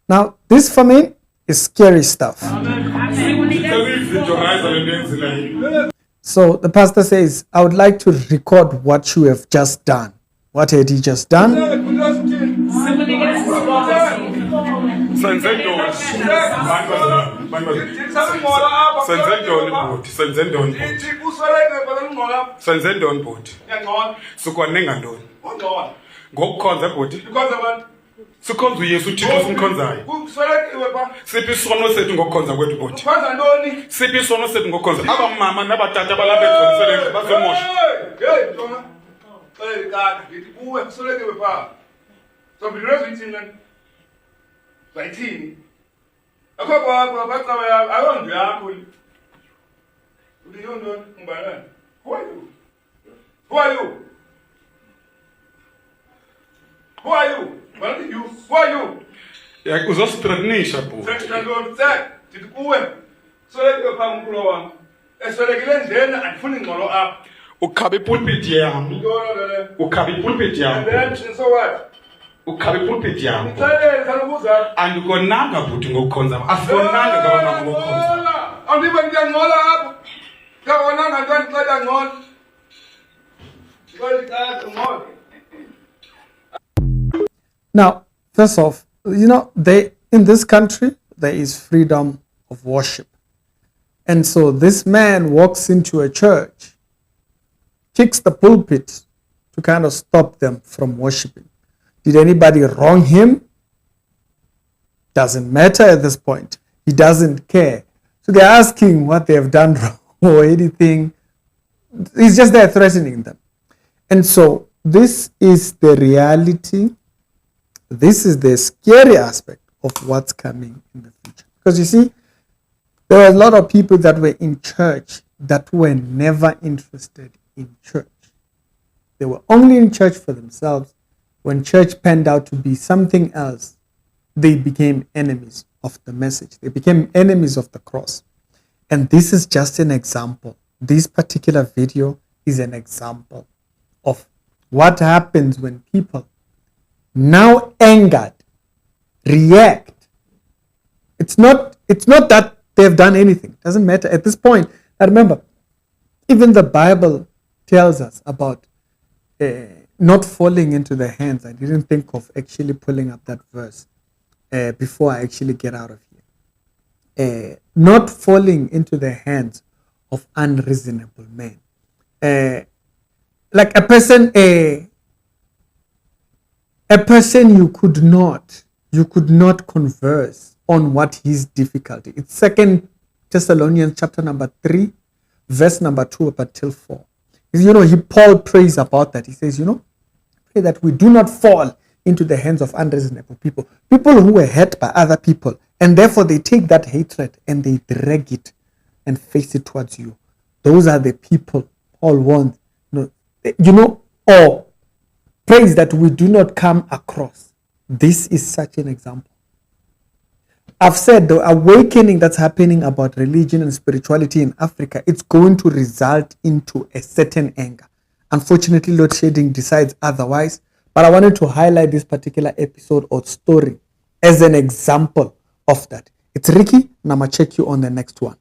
Now, this for me is scary stuff. So the pastor says, I would like to record what you have just done. What had he just done? sikhonza uyesu uthixo simkhonzayo siphi isono sethu ngokukhonza kwethu bhuti siphi isono sethu ngokukhonza abamama nabatata balapha eJerusalem bazomosha ngithi kuwe kusolekewe phaa sombirezwe ithini bayithini akho kwakho abacaba yakho ayonto yakho uliyondo ngibana who are you who are you who are you who are you ya uzosithreatenisha bhuti ndithi kuwe solekewe phaa mkhulu wam esolekile ndleni andifuni ngxolo apha ukhaba ipulpit yam ukhaba ipulpit yam ukhaba ipulpit yam andikonanga bhuti ngokukhonza asikonanga kabamama ngokukhonza andibe ndiyangxola apha kabonanga nto andixela ngxola Now, first off, in this country, there is freedom of worship. And so this man walks into a church, kicks the pulpit to kind of stop them from worshiping. Did anybody wrong him? Doesn't matter at this point. He doesn't care. So they're asking what they have done wrong or anything. He's just there threatening them. And so this is the reality. This is the scary aspect of what's coming in the future. Because you see, there are a lot of people that were in church that were never interested in church. They were only in church for themselves. When church panned out to be something else, they became enemies of the message. They became enemies of the cross. And this is just an example. This particular video is an example of what happens when people, now angered, react. It's not that they've done anything. It doesn't matter at this point. Now remember, even the Bible tells us about not falling into the hands. I didn't think of actually pulling up that verse before I actually get out of here. Not falling into the hands of unreasonable men. Like a person you could not converse on what his difficulty. It's 2 Thessalonians chapter number 3, verse number 2 up until 4. Paul prays about that. He says, pray that we do not fall into the hands of unreasonable people. People who were hurt by other people, and therefore they take that hatred and they drag it and face it towards you. Those are the people Paul wants. Or praise that we do not come across. This is such an example. I've said the awakening that's happening about religion and spirituality in Africa, it's going to result into a certain anger. Unfortunately, load shedding decides otherwise, but I wanted to highlight this particular episode or story as an example of that. It's Ricky, and I'm going to check you on the next one.